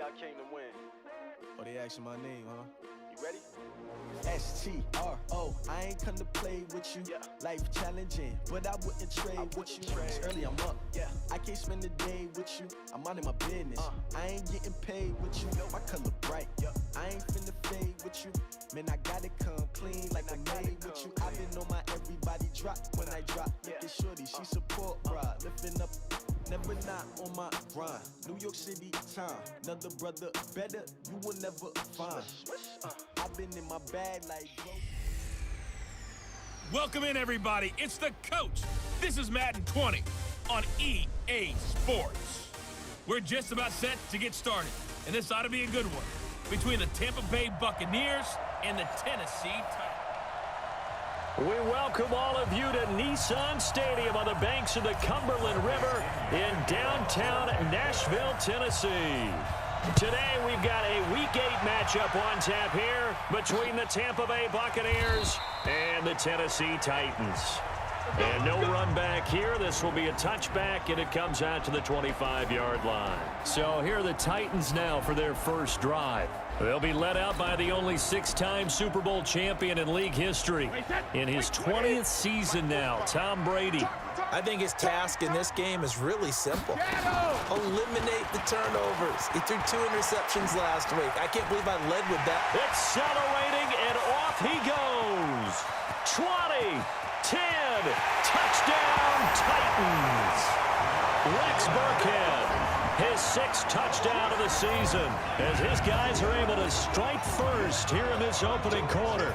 I came to win. Oh, they asking my name, huh? You ready? S-T-R-O, I ain't come to play with you. Yeah. Life challenging, but I wouldn't trade with you. It's early, I'm up. Yeah. I can't spend the day with you. I'm minding my business. I ain't getting paid with you. My color bright. I ain't finna fade with you. Man, I gotta come clean like I made with you. I've been on my everybody drop when I drop. Look at shorty, she support, bruh. Lifting up, never not on my grind. New York City time, another brother better, you will never find. I've been in my bag like bro. Welcome in, everybody. It's the coach. This is Madden 20 on EA Sports. We're just about set to get started, and this ought to be a good one between the Tampa Bay Buccaneers and the Tennessee Titans. We welcome all of you to Nissan Stadium on the banks of the Cumberland River in downtown Nashville, Tennessee. Today we've got a Week 8 matchup on tap here between the Tampa Bay Buccaneers and the Tennessee Titans. And no run back here. This will be a touchback, and it comes out to the 25-yard line. So here are the Titans now for their first drive. They'll be led out by the only 6-time Super Bowl champion in league history. In his 20th season now, Tom Brady. I think his task in this game is really simple. Eliminate the turnovers. He threw 2 interceptions last week. I can't believe I led with that. Accelerating, and off he goes. 20, 10, touchdown Titans. Rex Burkhead, his 6th touchdown of the season, as his guys are able to strike first here in this opening quarter.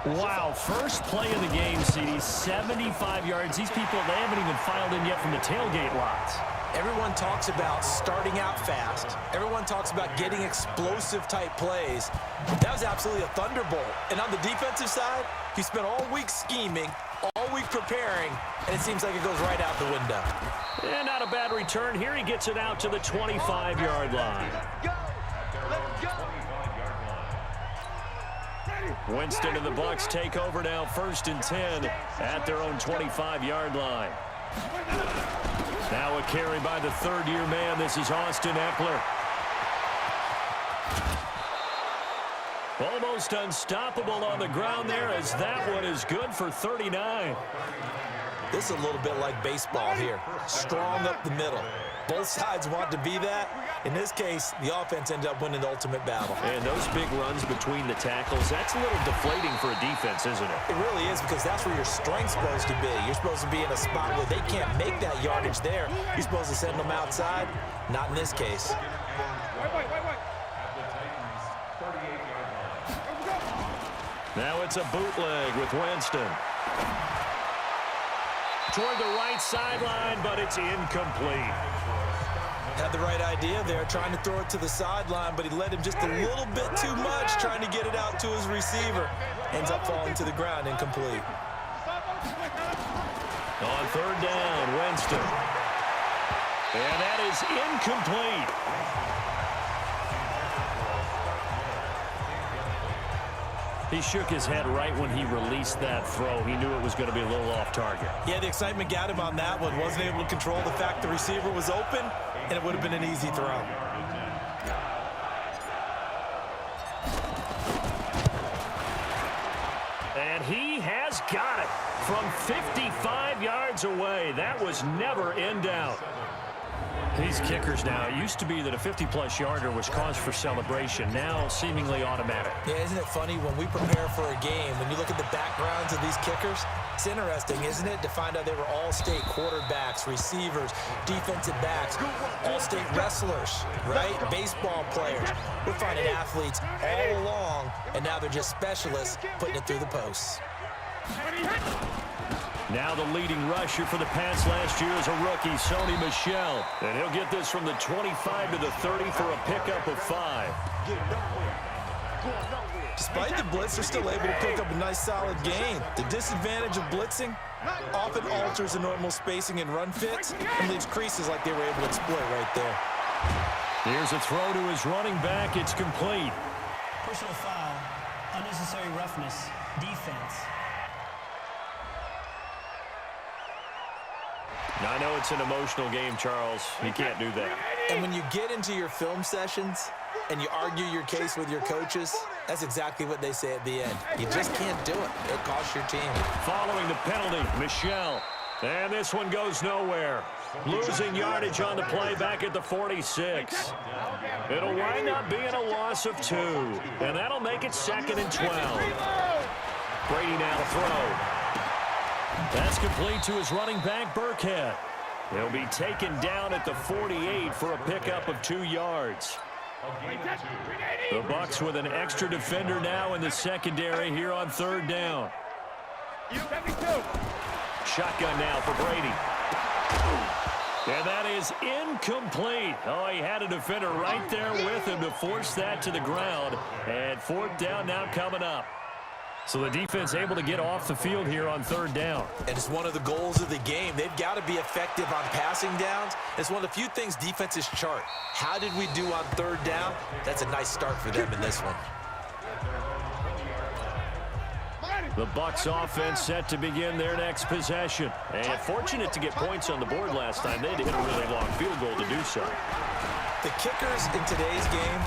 Wow, first play of the game, CD, 75 yards. These people, they haven't even filed in yet from the tailgate lots. Everyone talks about starting out fast. Everyone talks about getting explosive-type plays. That was absolutely a thunderbolt. And on the defensive side, he spent all week scheming, all week preparing, and it seems like it goes right out the window. And not a bad return here. He gets it out to the 25-yard line. Let's go. Winston and the Bucs take over now, 1st and 10 at their own 25-yard line. Now a carry by the third-year man. This is Austin Eckler. Almost unstoppable on the ground there, as that one is good for 39. This is a little bit like baseball here. Strong up the middle. Both sides want to be that. In this case, the offense ended up winning the ultimate battle. And those big runs between the tackles, that's a little deflating for a defense, isn't it? It really is, because that's where your strength's supposed to be. You're supposed to be in a spot where they can't make that yardage there. You're supposed to send them outside. Not in this case. Now it's a bootleg with Winston. Toward the right sideline, but it's incomplete. Had the right idea there, trying to throw it to the sideline, but he led him just a little bit too much, trying to get it out to his receiver. Ends up falling to the ground, incomplete. On 3rd down, Winston. And that is incomplete. He shook his head right when he released that throw. He knew it was going to be a little off target. Yeah, the excitement got him on that one. Wasn't able to control the fact the receiver was open, and it would have been an easy throw. And he has got it from 55 yards away. That was never in doubt. These kickers now, it used to be that a 50-plus yarder was cause for celebration. Now, seemingly automatic. Yeah, isn't it funny when we prepare for a game, when you look at the backgrounds of these kickers, it's interesting, isn't it, to find out they were all-state quarterbacks, receivers, defensive backs, all-state wrestlers, right? Baseball players. We're finding athletes all along, and now they're just specialists putting it through the posts. Now the leading rusher for the Pats last year is a rookie, Sony Michel. And he'll get this from the 25 to the 30 for a pickup of 5. Despite the blitz, they're still able to pick up a nice solid gain. The disadvantage of blitzing often alters the normal spacing and run fits and leaves creases like they were able to exploit right there. Here's a throw to his running back. It's complete. Personal foul, unnecessary roughness, defense. Now, I know it's an emotional game, Charles. You can't do that. And when you get into your film sessions and you argue your case with your coaches, that's exactly what they say at the end. You just can't do it. It costs your team. Following the penalty, Michel. And this one goes nowhere. Losing yardage on the play back at the 46. It'll wind up being a loss of 2. And that'll make it 2nd and 12. Brady now to throw. That's complete to his running back, Burkhead. He'll be taken down at the 48 for a pickup of 2 yards. The Bucs with an extra defender now in the secondary here on 3rd down. Shotgun now for Brady. And that is incomplete. Oh, he had a defender right there with him to force that to the ground. And 4th down now coming up. So the defense able to get off the field here on 3rd down. And it's one of the goals of the game. They've got to be effective on passing downs. It's one of the few things defenses chart. How did we do on 3rd down? That's a nice start for them in this one. The Bucs offense set to begin their next possession. And fortunate to get points on the board last time. They had to hit a really long field goal to do so. The kickers in today's game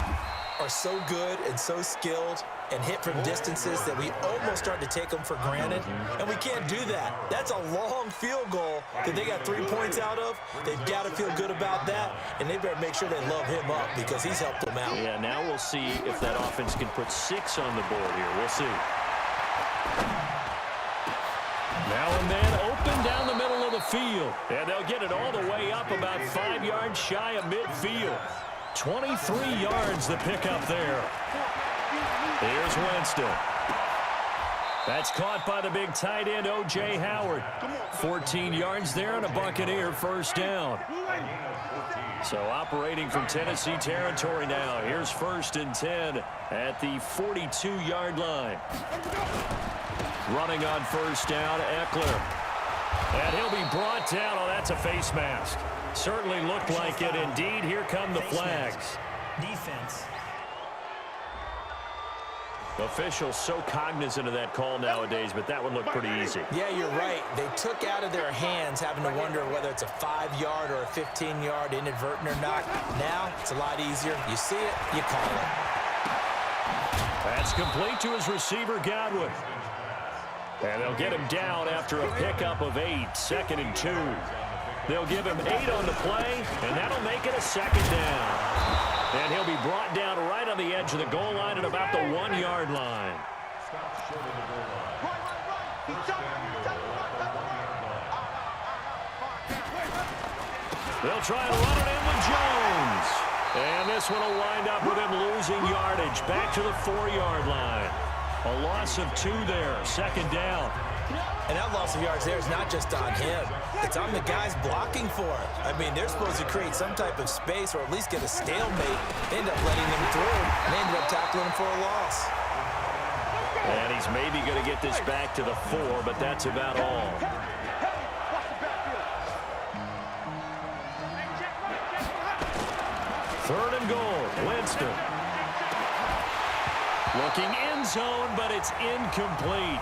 are so good and so skilled and hit from distances that we almost start to take them for granted, and we can't do that. That's a long field goal that they got 3 points out of. They've got to feel good about that, and they better make sure they love him up because he's helped them out. Yeah, now we'll see if that offense can put 6 on the board here. We'll see. Now a man open down the middle of the field, and they'll get it all the way up about 5 yards shy of midfield. 23 yards the pickup there. Here's Winston. That's caught by the big tight end, O.J. Howard. 14 yards there and a Buccaneer 1st down. So operating from Tennessee territory now. Here's 1st and 10 at the 42-yard line. Running on 1st down, Eckler. And he'll be brought down. Oh, that's a face mask. Certainly looked like it. Indeed, here come the flags. Defense. Officials so cognizant of that call nowadays, but that would look pretty easy. Yeah, you're right. They took out of their hands having to wonder whether it's a 5-yard or a 15-yard inadvertent or not. Now, it's a lot easier. You see it, you call it. That's complete to his receiver, Godwin. And they'll get him down after a pickup of 8, 2nd and 2. They'll give him 8 on the play, and that'll make it a 2nd down. And he'll be brought down right on the edge of the goal line at about the 1-yard line. They'll try and run it in with Jones. And this one will wind up with him losing yardage back to the 4-yard line. A loss of 2 there, 2nd down. And that loss of yards there is not just on him. It's on the guys blocking for it. I mean, they're supposed to create some type of space or at least get a stalemate. They end up letting him through. They ended up tackling him for a loss. And he's maybe going to get this back to the 4, but that's about all. Third and goal, Winston. Looking end zone, but it's incomplete.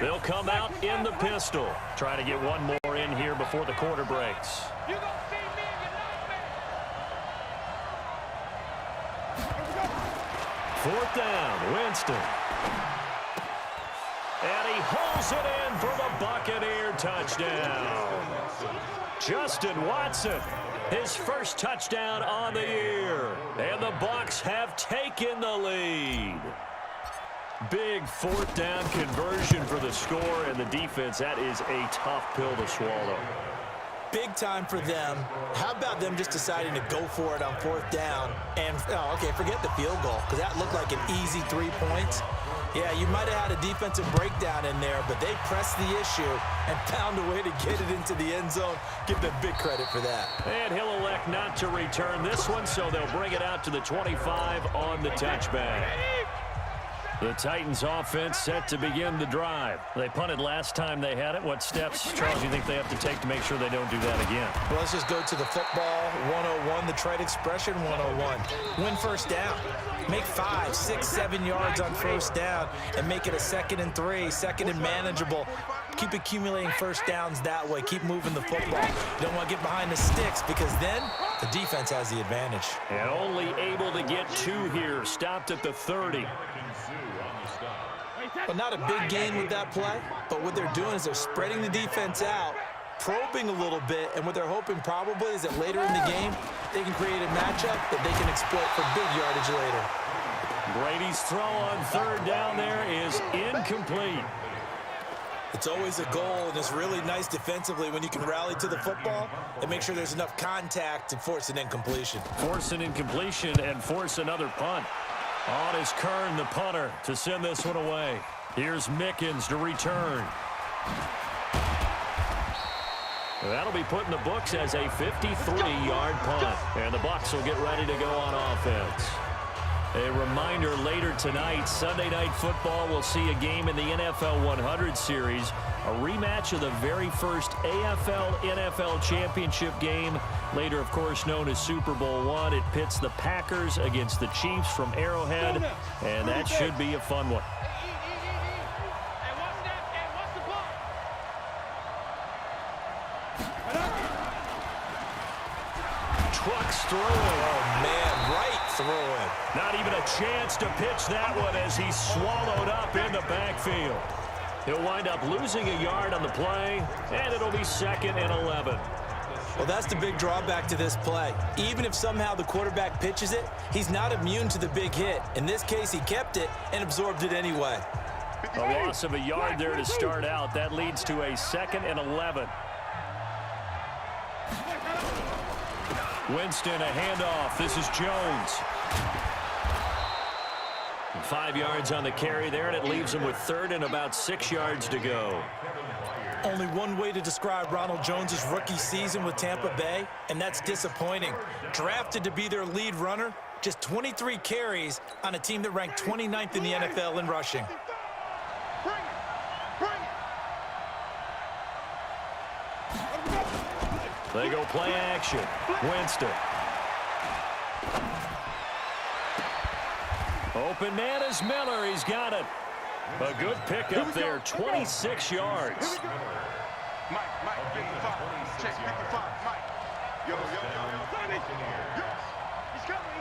They'll come out in the pistol. Try to get one more in here before the quarter breaks. Fourth down, Winston. And he holds it in for the Buccaneer touchdown. Justin Watson, his first touchdown on the year. And the Bucs have taken the lead. Big 4th down conversion for the score, and the defense, that is a tough pill to swallow. Big time for them. How about them just deciding to go for it on 4th down? And, oh, okay, forget the field goal, because that looked like an easy 3 points. Yeah, you might have had a defensive breakdown in there, but they pressed the issue and found a way to get it into the end zone. Give them big credit for that. And he'll elect not to return this one, so they'll bring it out to the 25 on the touchback. The Titans offense set to begin the drive. They punted last time they had it. What steps, Charles, do you think they have to take to make sure they don't do that again? Well, let's just go to the football 101, the trade expression 101. Win first down. Make 5, 6, 7 yards on first down and make it a 2nd and 3, 2nd and manageable. Keep accumulating first downs that way. Keep moving the football. You don't want to get behind the sticks because then the defense has the advantage. And only able to get 2 here. Stopped at the 30. Well, not a big gain with that play, but what they're doing is they're spreading the defense out, probing a little bit, and what they're hoping probably is that later in the game, they can create a matchup that they can exploit for big yardage later. Brady's throw on 3rd down there is incomplete. It's always a goal, and it's really nice defensively when you can rally to the football and make sure there's enough contact to force an incompletion. Force an incompletion and force another punt. On is Kern, the punter, to send this one away. Here's Mickens to return. That'll be put in the books as a 53-yard punt. And the Bucs will get ready to go on offense. A reminder, later tonight, Sunday Night Football will see a game in the NFL 100 series, a rematch of the very first AFL-NFL championship game, later, of course, known as Super Bowl I. It pits the Packers against the Chiefs from Arrowhead, and that should be a fun one. Trucks throwing. Oh, man, right throwing. Not even a chance to pitch that one as he's swallowed up in the backfield. He'll wind up losing a yard on the play, and it'll be 2nd and 11. Well, that's the big drawback to this play. Even if somehow the quarterback pitches it, he's not immune to the big hit. In this case, he kept it and absorbed it anyway. A loss of a yard there to start out. That leads to a 2nd and 11. Winston, a handoff. This is Jones. 5 yards on the carry there, and it leaves him with 3rd and about 6 yards to go. Only one way to describe Ronald Jones' rookie season with Tampa Bay, and that's disappointing. Drafted to be their lead runner, just 23 carries on a team that ranked 29th in the NFL in rushing. They go play action. Winston. Open man is Miller. He's got it. A good pickup there. 26 yards. Mike, 55. Check 55. Mike. Yo. He's coming.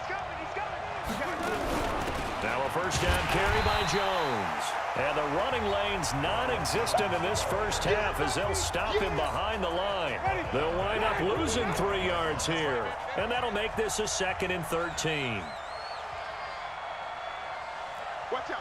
Now a first down carry by Jones. And the running lane's non-existent in this first half as they'll stop him behind the line. They'll wind up losing 3 yards here. And that'll make this a 2nd and 13. Watch out.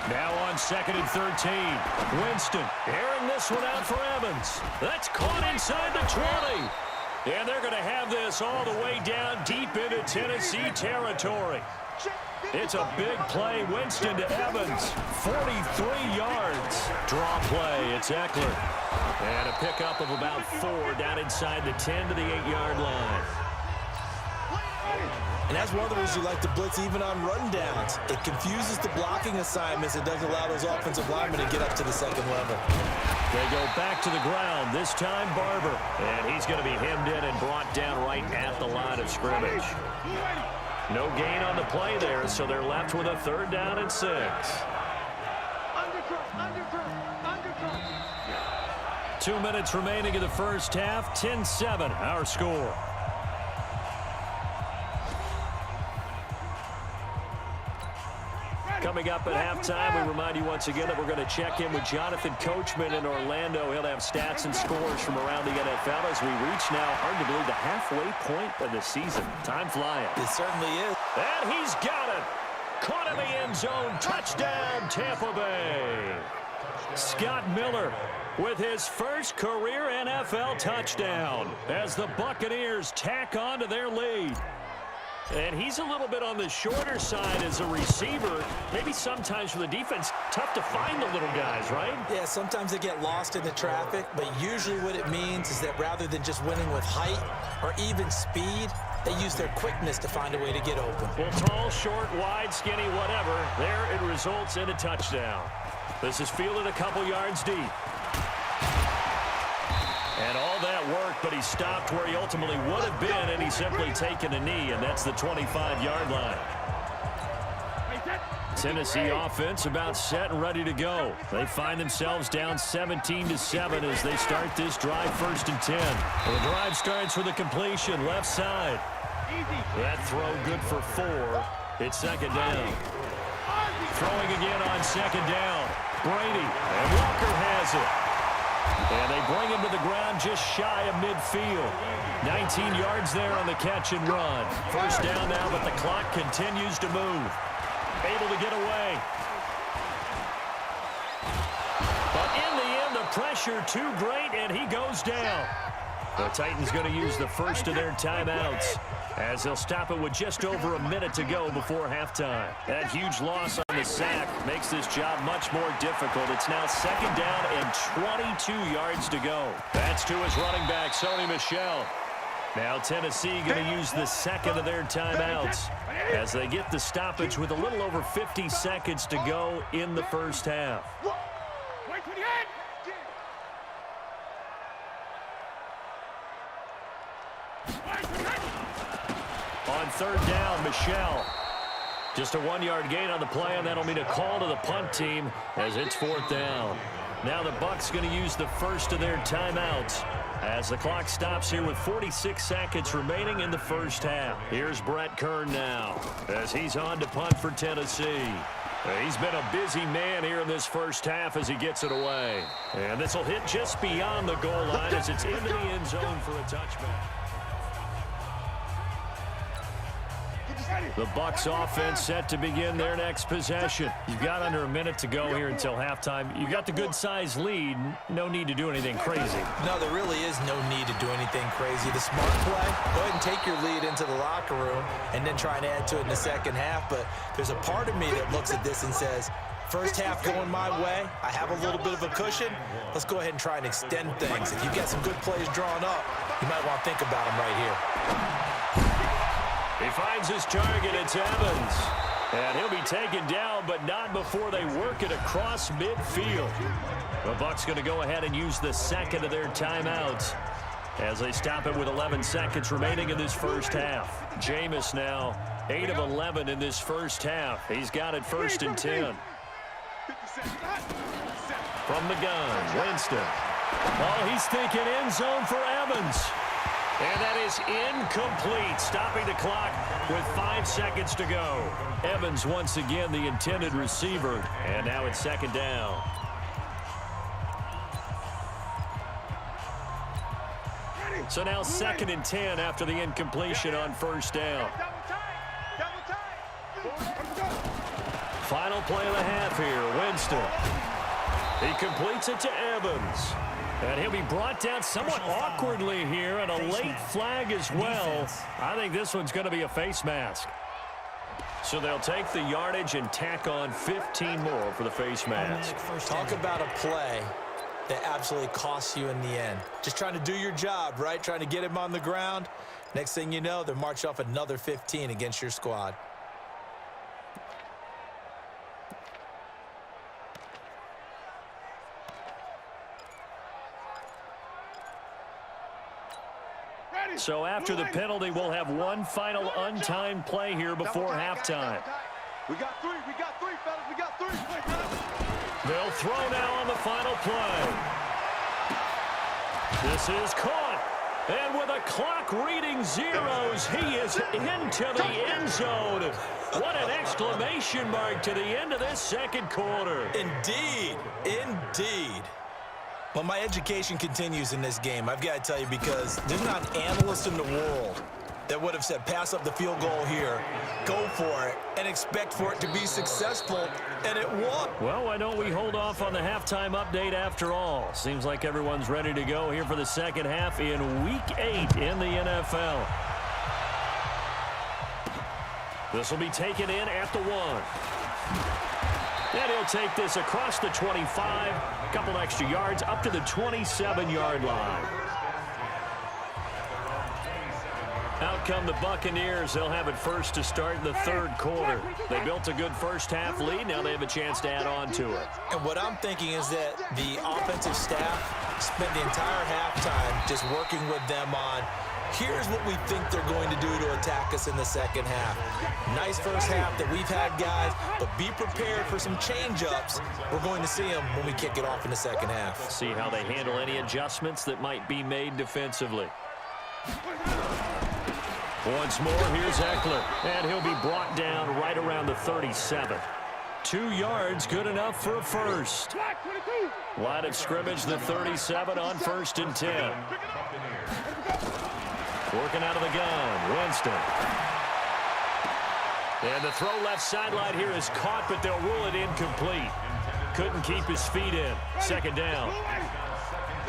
Now on 2nd and 13. Winston airing this one out for Evans. That's caught inside the 20. And they're going to have this all the way down deep into Tennessee territory. It's a big play. Winston to Evans. 43 yards. Draw play. It's Eckler. And a pickup of about 4 down inside the 10 to the 8-yard line. And that's one of the reasons you like to blitz even on rundowns. It confuses the blocking assignments. It doesn't allow those offensive linemen to get up to the 2nd level. They go back to the ground, this time Barber. And he's going to be hemmed in and brought down right at the line of scrimmage. No gain on the play there, so they're left with a 3rd down and 6. 2 minutes remaining in the first half, 10-7, our score. Coming up at halftime, we remind you once again that we're going to check in with Jonathan Coachman in Orlando. He'll have stats and scores from around the NFL as we reach now, hard to believe, the halfway point of the season. Time flying. It certainly is. And he's got it. Caught in the end zone. Touchdown, Tampa Bay. Scott Miller with his first career NFL touchdown as the Buccaneers tack on to their lead. And he's a little bit on the shorter side as a receiver. Maybe sometimes for the defense, tough to find the little guys, right? Yeah, sometimes they get lost in the traffic, but usually what it means is that rather than just winning with height or even speed, they use their quickness to find a way to get open. Well, tall, short, wide, skinny, whatever. There it results in a touchdown. This is fielded a couple yards deep. And all that work, but he stopped where he ultimately would have been, and he's simply taken a knee, and that's the 25-yard line. Tennessee offense about set and ready to go. They find themselves down 17-7 as they start this drive 1st and 10. Well, the drive starts with a completion left side. That throw good for 4. It's 2nd down. Throwing again on 2nd down. Brady, and Walker has it. And they bring him to the ground just shy of midfield. 19 yards there on the catch and run. 1st down now, but the clock continues to move. Able to get away. But in the end, the pressure too great, and he goes down. The Titans going to use the first of their timeouts as they'll stop it with just over a minute to go before halftime. That huge loss on the sack makes this job much more difficult. It's now 2nd down and 22 yards to go. That's to his running back, Sony Michel. Now Tennessee going to use the 2nd of their timeouts as they get the stoppage with a little over 50 seconds to go in the 1st half. On 3rd down, Michel. Just a 1-yard gain on the play, and that'll mean a call to the punt team as it's 4th down. Now the Bucs going to use the first of their timeouts as the clock stops here with 46 seconds remaining in the 1st half. Here's Brett Kern now as he's on to punt for Tennessee. He's been a busy man here in this 1st half as he gets it away. And this will hit just beyond the goal line as it's into the end zone for a touchback. The Bucs offense set to begin their next possession. You've got under a minute to go here until halftime. You've got the good-sized lead. No need to do anything crazy. No, there really is no need to do anything crazy. The smart play, go ahead and take your lead into the locker room and then try and add to it in the 2nd half. But there's a part of me that looks at this and says, 1st half going my way, I have a little bit of a cushion. Let's go ahead and try and extend things. If you've got some good plays drawn up, you might want to think about them right here. He finds his target. It's Evans. And he'll be taken down, but not before they work it across midfield. The Bucs going to go ahead and use the 2nd of their timeouts as they stop it with 11 seconds remaining in this 1st half. Jameis now 8 of 11 in this 1st half. He's got it 1st and 10. From the gun, Winston. Oh, he's thinking end zone for Evans. And that is incomplete, stopping the clock with 5 seconds to go. Evans once again the intended receiver, and now it's 2nd down. So now 2nd and 10 after the incompletion on 1st down. Final play of the half here, Winston. He completes it to Evans. And he'll be brought down somewhat awkwardly here, and a late flag as well. I think this one's going to be a face mask. So they'll take the yardage and tack on 15 more for the face mask. Talk about a play that absolutely costs you in the end. Just trying to do your job, right? Trying to get him on the ground. Next thing you know, they're marching off another 15 against your squad. So after the penalty, we'll have one final untimed play here before halftime. We got 3, fellas, we got 3. They'll throw now on the final play. This is caught. And with a clock reading zeros, he is into the end zone. What an exclamation mark to the end of this 2nd quarter. Indeed, indeed. Well, my education continues in this game, I've got to tell you, because there's not an analyst in the world that would have said pass up the field goal here, go for it, and expect for it to be successful, and it won. Well, why don't we hold off on the halftime update after all? Seems like everyone's ready to go here for the 2nd half in Week 8 in the NFL. This will be taken in at the 1. And he'll take this across the 25, a couple extra yards up to the 27-yard line. Out come the Buccaneers. They'll have it first to start in the third quarter. They built a good first-half lead. Now they have a chance to add on to it. And what I'm thinking is that the offensive staff spent the entire halftime just working with them on, here's what we think they're going to do to attack us in the second half. Nice first half that we've had, guys, but be prepared for some change-ups. We're going to see them when we kick it off in the second half. See how they handle any adjustments that might be made defensively. Once more, here's Eckler, and he'll be brought down right around the 37. 2 yards, good enough for a first. Line of scrimmage, the 37 on 1st and 10. Working out of the gun, Winston. And the throw left sideline here is caught, but they'll rule it incomplete. Couldn't keep his feet in. Second down.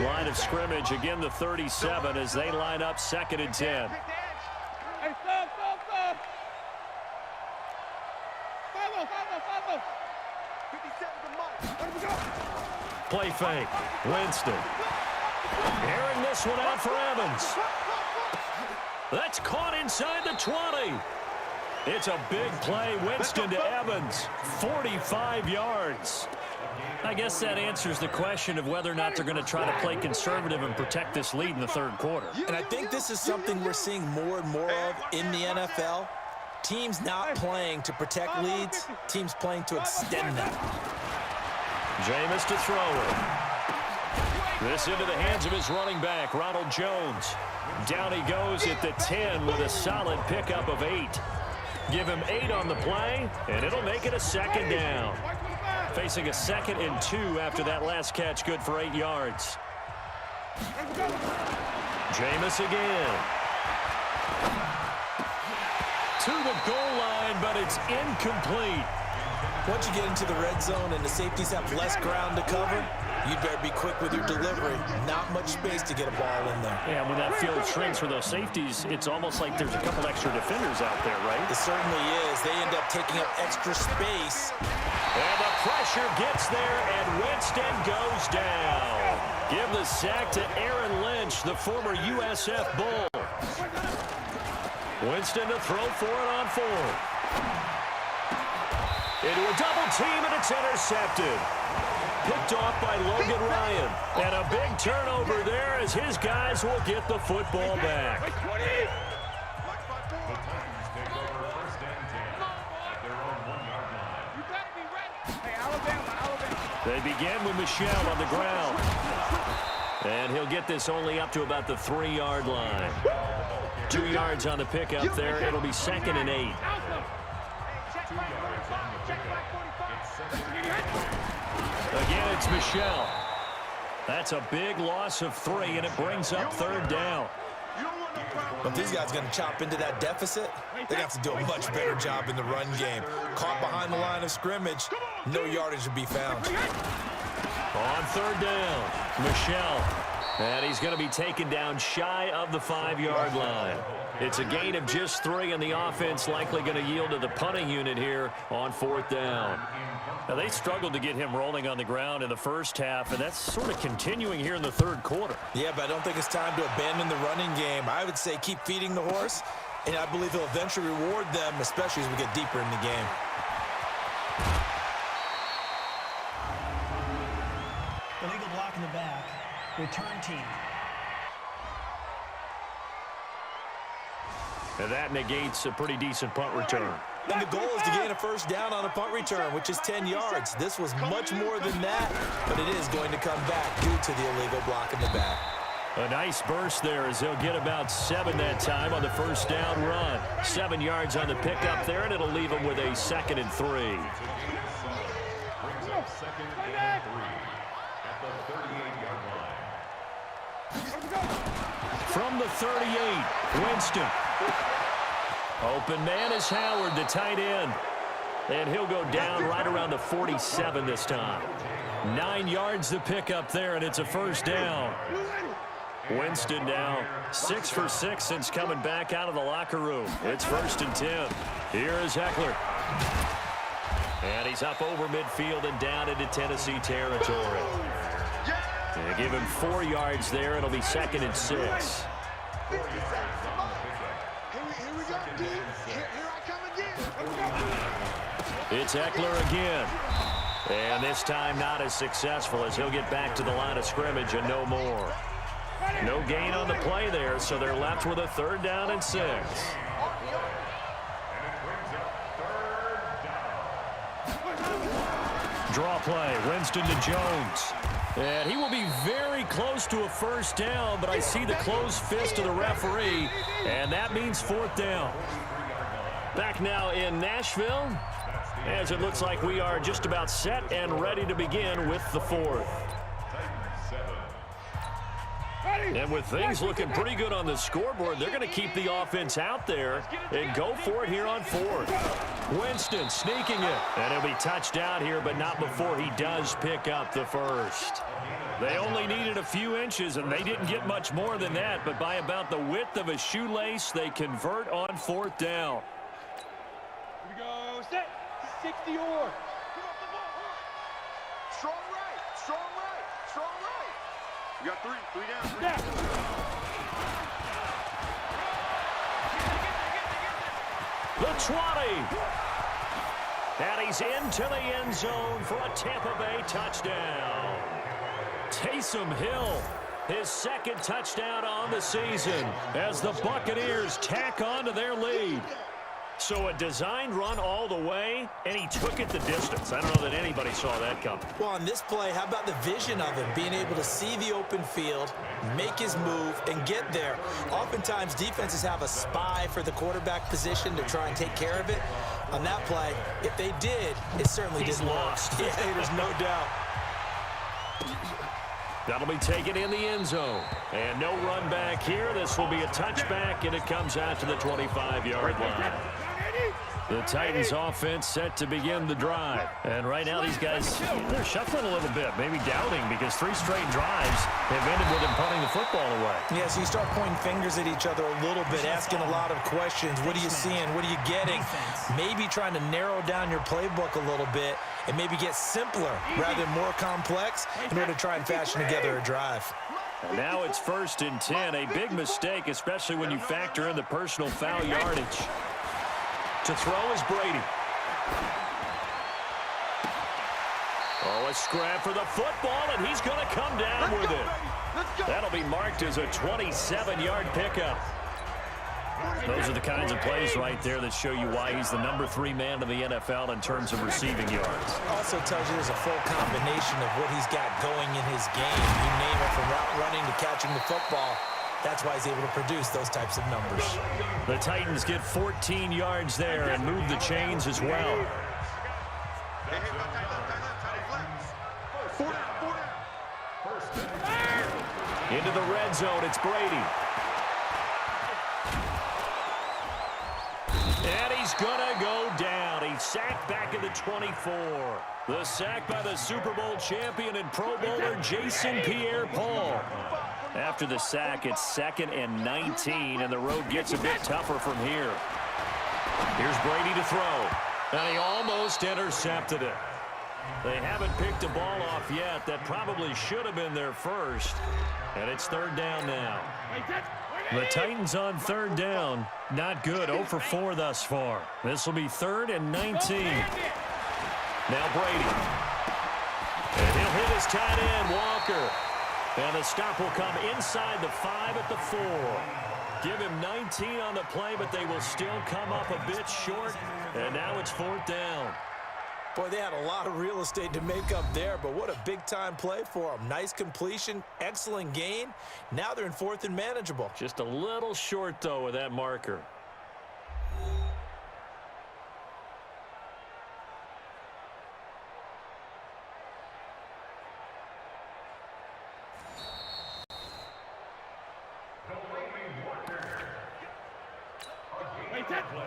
Line of scrimmage, again the 37 as they line up 2nd and 10. Play fake. Winston. Airing this one out for Evans. That's caught inside the 20. It's a big play. Winston to Evans. 45 yards. I guess that answers the question of whether or not they're going to try to play conservative and protect this lead in the third quarter. And I think this is something we're seeing more and more of in the NFL. Teams not playing to protect leads, teams playing to extend them. Jameis to throw it. This into the hands of his running back, Ronald Jones. Down he goes at the 10 with a solid pickup of 8. Give him 8 on the play, and it'll make it a 2nd down. Facing a 2nd and 2 after that last catch, good for 8 yards. Jameis again. To the goal line, but it's incomplete. Once you get into the red zone and the safeties have less ground to cover, you'd better be quick with your delivery. Not much space to get a ball in there. Yeah, when that field shrinks for those safeties, it's almost like there's a couple extra defenders out there, right? It certainly is. They end up taking up extra space. And the pressure gets there, and Winston goes down. Give the sack to Aaron Lynch, the former USF Bull. Winston to throw for it on 4th. Into a double team, and it's intercepted. Picked off by Logan Ryan. And a big turnover there as his guys will get the football back. They begin with Michelle on the ground. And he'll get this only up to about the 3-yard line. 2 yards on the pickup there. It'll be 2nd and 8. Again, it's Michelle. That's a big loss of 3, and it brings up 3rd down. But these guys are going to chop into that deficit. They're going to have to do a much better job in the run game. Caught behind the line of scrimmage, no yardage to be found. On 3rd down, Michelle. And he's going to be taken down shy of the 5-yard line. It's a gain of just 3, and the offense likely going to yield to the punting unit here on 4th down. Now, they struggled to get him rolling on the ground in the first half, and that's sort of continuing here in the third quarter. Yeah, but I don't think it's time to abandon the running game. I would say keep feeding the horse, and I believe he'll eventually reward them, especially as we get deeper in the game. Illegal block in the back. Return team. And that negates a pretty decent punt return. And the goal is to gain a 1st down on a punt return, which is 10 yards. This was much more than that, but it is going to come back due to the illegal block in the back. A nice burst there as they'll get about 7 that time on the 1st down run. 7 yards on the pickup there, and it'll leave them with a 2nd and 3. From the 38, Winston. Open man is Howard, the tight end. And he'll go down right around the 47 this time. 9 yards to pick up there, and it's a 1st down. Winston now 6 for 6 since coming back out of the locker room. It's 1st and 10. Here is Eckler. And he's up over midfield and down into Tennessee territory. They give him 4 yards there. It'll be 2nd and 6. Here we go, D. Here I come again. It's Eckler again. And this time not as successful as he'll get back to the line of scrimmage and no more. No gain on the play there, so they're left with a 3rd down and 6. Draw play, Winston to Jones. And he will be very close to a 1st down, but I see the closed fist of the referee, and that means 4th down. Back now in Nashville, as it looks like we are just about set and ready to begin with the 4th. And with things looking pretty good on the scoreboard, they're going to keep the offense out there and go for it here on 4th. Winston sneaking it. And he'll be touched down here, but not before he does pick up the 1st. They only needed a few inches, and they didn't get much more than that. But by about the width of a shoelace, they convert on 4th down. Here we go. Set. 60 or. Strong right. Strong right. Strong right. We got 3 down. The 20. And he's into the end zone for a Tampa Bay touchdown. Taysom Hill, his 2nd touchdown on the season as the Buccaneers tack on to their lead. So a designed run all the way, and he took it the distance. I don't know that anybody saw that coming. Well, on this play, how about the vision of him, being able to see the open field, make his move, and get there. Oftentimes, defenses have a spy for the quarterback position to try and take care of it. On that play, if they did, it certainly didn't work. Yeah, there's no doubt. That'll be taken in the end zone. And no run back here. This will be a touchback, and it comes out to the 25-yard line. The Titans offense set to begin the drive. And right now these guys, they're shuffling a little bit, maybe doubting, because 3 straight drives have ended with them punting the football away. Yeah, so you start pointing fingers at each other a little bit, asking a lot of questions. What are you seeing? What are you getting? Maybe trying to narrow down your playbook a little bit and maybe get simpler rather than more complex in order to try and fashion together a drive. And now it's 1st and 10. A big mistake, especially when you factor in the personal foul yardage. To throw is Brady. Oh, a scrap for the football, and he's going to come down with it. That'll be marked as a 27-yard pickup. Those are the kinds of plays right there that show you why he's the #3 man in the NFL in terms of receiving yards. Also tells you there's a full combination of what he's got going in his game. You name it, from route running to catching the football. That's why he's able to produce those types of numbers. The Titans get 14 yards there and move the chains as well. Into the red zone, it's Brady. And he's gonna go down. He's sacked back at the 24. The sack by the Super Bowl champion and Pro Bowler Jason Pierre-Paul. After the sack, it's 2nd and 19, and the road gets a bit tougher from here. Here's Brady to throw, and he almost intercepted it. They haven't picked a ball off yet. That probably should have been their first, and it's 3rd down now. The Titans on 3rd down. Not good. 0 for 4 thus far. This will be 3rd and 19. Now Brady. And he'll hit his tight end, Walker. And the stop will come inside the 5 at the 4. Give him 19 on the play, but they will still come up a bit short. And now it's 4th down. Boy, they had a lot of real estate to make up there, but what a big-time play for them. Nice completion, excellent gain. Now they're in 4th and manageable. Just a little short, though, with that marker.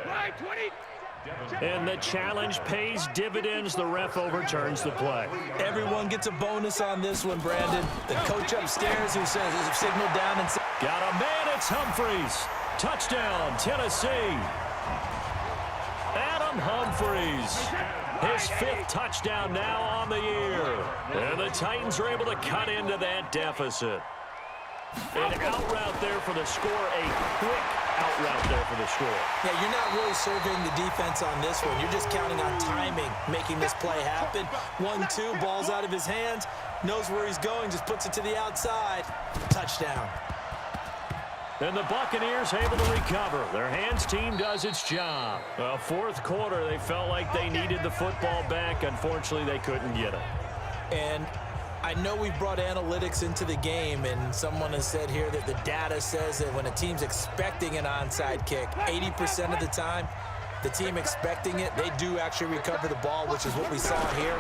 Right, 20. And the challenge pays dividends. The ref overturns the play. Everyone gets a bonus on this one, Brandon. The coach upstairs who says there's a signal down and got a man, it's Humphries. Touchdown, Tennessee. Adam Humphries. His 5th touchdown now on the year. And the Titans are able to cut into that deficit. An out route there for the score. A quick out route there for the score. Yeah, you're not really surveying the defense on this one. You're just counting on timing, making this play happen. 1-2, ball's out of his hands. Knows where he's going, just puts it to the outside. Touchdown. And the Buccaneers able to recover. Their hands team does its job. Well, 4th quarter, they felt like they needed the football back. Unfortunately, they couldn't get it. And I know we brought analytics into the game, and someone has said here that the data says that when a team's expecting an onside kick, 80% of the time, the team expecting it, they do actually recover the ball, which is what we saw here.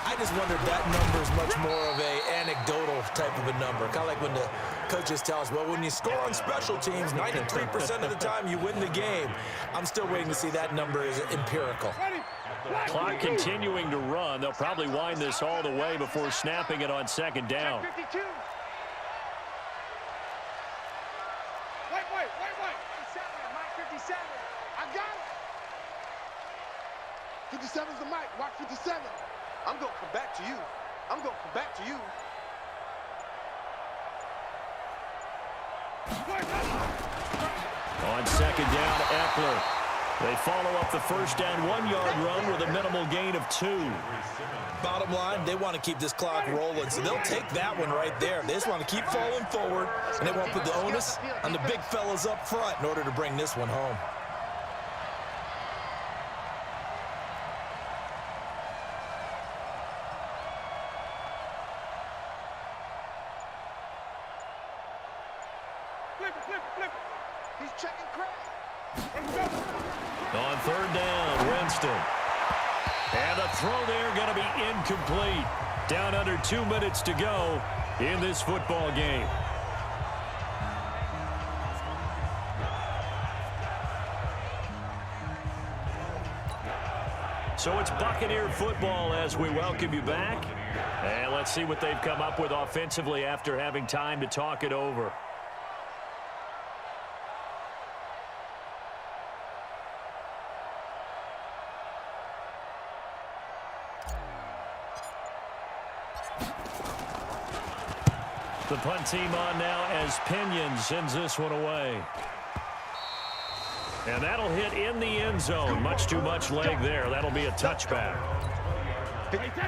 I just wonder if that number is much more of a anecdotal type of a number. Kind of like when the coaches tell us, well, when you score on special teams, 93% of the time you win the game. I'm still waiting to see that number is empirical. Clock continuing to run. They'll probably wind this all the way before snapping it on 2nd down. Wait. 57. I got it. 57's the mic. Watch 57. I'm going to come back to you. I'm going to come back to you. On 2nd down, Eckler. They follow up the 1st down 1-yard run with a minimal gain of 2. Bottom line, they want to keep this clock rolling, so they'll take that one right there. They just want to keep falling forward, and they want to put the onus on the big fellas up front in order to bring this one home. Flip it. He's checking crack. On 3rd down, Winston. And the throw there going to be incomplete. Down under 2 minutes to go in this football game. So it's Buccaneer football as we welcome you back. And let's see what they've come up with offensively after having time to talk it over. The punt team on now as Pinion sends this one away. And that'll hit in the end zone. Much too much leg there. That'll be a touchback.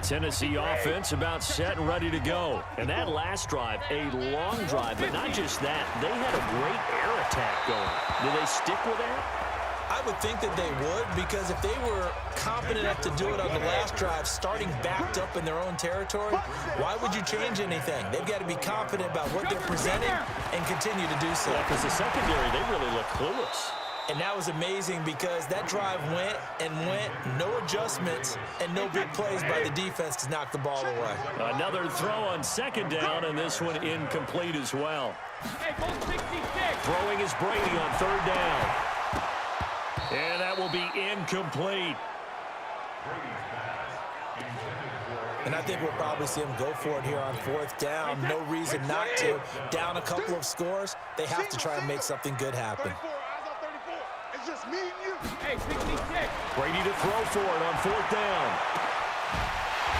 Tennessee offense about set and ready to go. And that last drive, a long drive, but not just that. They had a great air attack going. Do they stick with that? I would think that they would, because if they were confident enough to do it on the last drive, starting backed up in their own territory, why would you change anything? They've got to be confident about what they're presenting and continue to do so. Because the secondary, they really look clueless. And that was amazing because that drive went, no adjustments, and no big plays by the defense to knock the ball away. Another throw on 2nd down, and this one incomplete as well. Throwing is Brady on 3rd down. And that will be incomplete. And I think we'll probably see him go for it here on 4th down. No reason not to. Down a couple of scores, they have to try and make something good happen. It's just me and you. Hey, 66. Brady to throw for it on 4th down.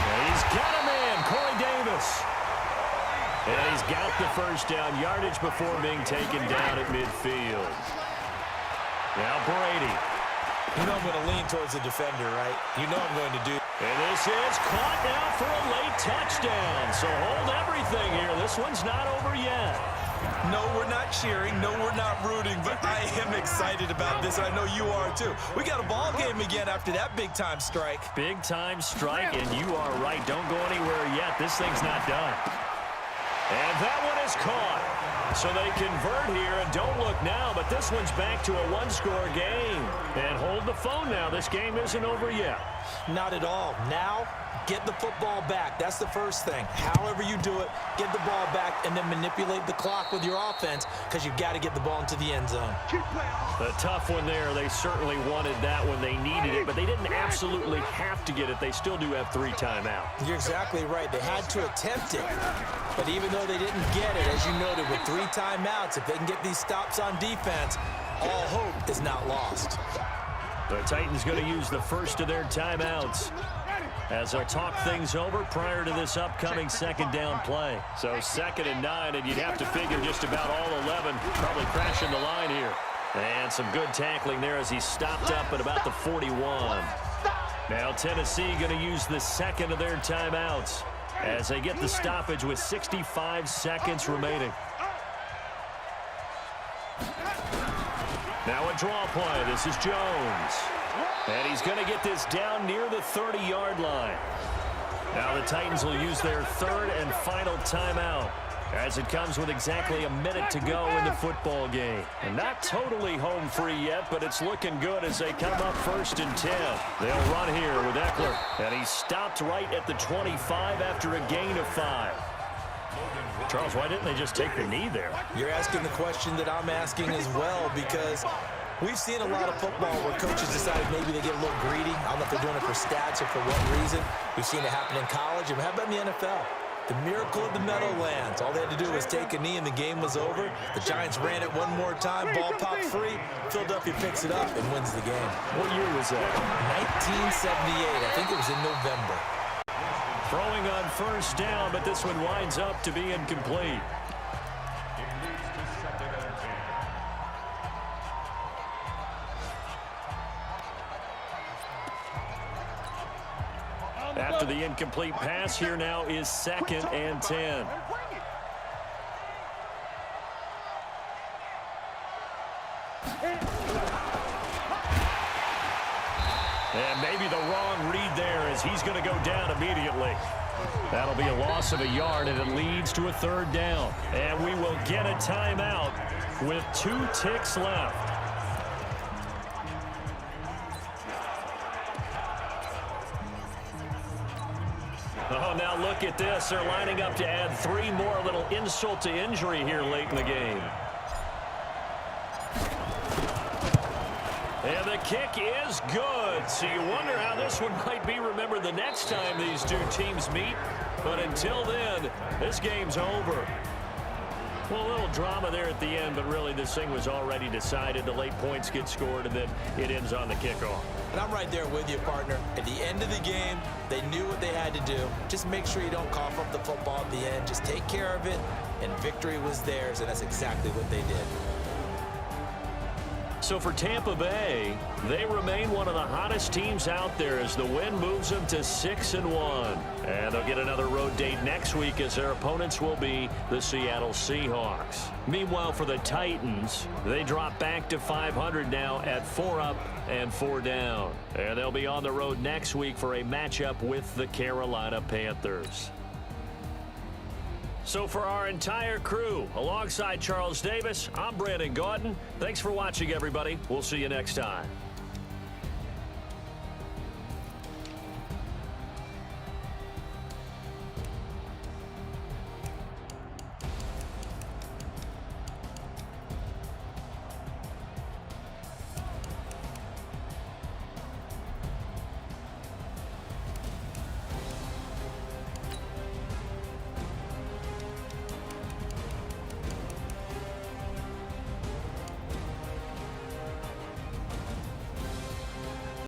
And he's got a man, Corey Davis. And he's got the 1st down yardage before being taken down at midfield. Now Brady. You know I'm going to lean towards the defender, right? You know I'm going to do. And this is caught now for a late touchdown. So hold everything here. This one's not over yet. No, we're not cheering. No, we're not rooting. But I am excited about this. I know you are, too. We got a ball game again after that big-time strike. Big-time strike, and you are right. Don't go anywhere yet. This thing's not done. And that one is caught. So they convert here, and don't look now, but this one's back to a one-score game. And hold the phone now. This game isn't over yet. Not at all. Now, get the football back. That's the first thing. However you do it, get the ball back and then manipulate the clock with your offense because you've got to get the ball into the end zone. A tough one there. They certainly wanted that when they needed it, but they didn't absolutely have to get it. They still do have 3 timeouts. You're exactly right. They had to attempt it. But even though they didn't get it, as you noted, with 3 timeouts, if they can get these stops on defense, all hope is not lost. The Titans going to use the first of their timeouts as they'll talk things over prior to this upcoming second down play. So 2nd and 9, and you'd have to figure just about all 11 probably crashing the line here. And some good tackling there as he stopped up at about the 41. Now Tennessee going to use the second of their timeouts as they get the stoppage with 65 seconds remaining. Now a draw play. This is Jones. And he's going to get this down near the 30-yard line. Now the Titans will use their 3rd and final timeout as it comes with exactly a minute to go in the football game. And not totally home free yet, but it's looking good as they come up 1st and 10. They'll run here with Eckler. And he stopped right at the 25 after a gain of 5. Charles, why didn't they just take the knee there? You're asking the question that I'm asking as well, because we've seen a lot of football where coaches decide maybe they get a little greedy. I don't know if they're doing it for stats or for what reason. We've seen it happen in college, and how about in the NFL? The miracle of the Meadowlands. All they had to do was take a knee, and the game was over. The Giants ran it one more time. Ball popped free. Philadelphia picks it up and wins the game. What year was that? 1978. I think it was in November. Throwing on 1st down, but this one winds up to be incomplete. After the incomplete pass, here now is 2nd and 10. And maybe the wrong read there as he's going to go down immediately. That'll be a loss of a yard, and it leads to a 3rd down. And we will get a timeout with 2 ticks left. Oh, now look at this. They're lining up to add 3 more, a little insult to injury here late in the game. And the kick is good. So you wonder how this one might be remembered the next time these 2 teams meet. But until then, this game's over. Well, a little drama there at the end, but really this thing was already decided. The late points get scored, and then it ends on the kickoff. And I'm right there with you, partner. At the end of the game, they knew what they had to do. Just make sure you don't cough up the football at the end. Just take care of it, and victory was theirs, and that's exactly what they did. So for Tampa Bay, they remain one of the hottest teams out there as the win moves them to 6-1. And they'll get another road date next week as their opponents will be the Seattle Seahawks. Meanwhile, for the Titans, they drop back to 500 now at 4 up and 4 down. And they'll be on the road next week for a matchup with the Carolina Panthers. So for our entire crew, alongside Charles Davis, I'm Brandon Gaudin. Thanks for watching, everybody. We'll see you next time.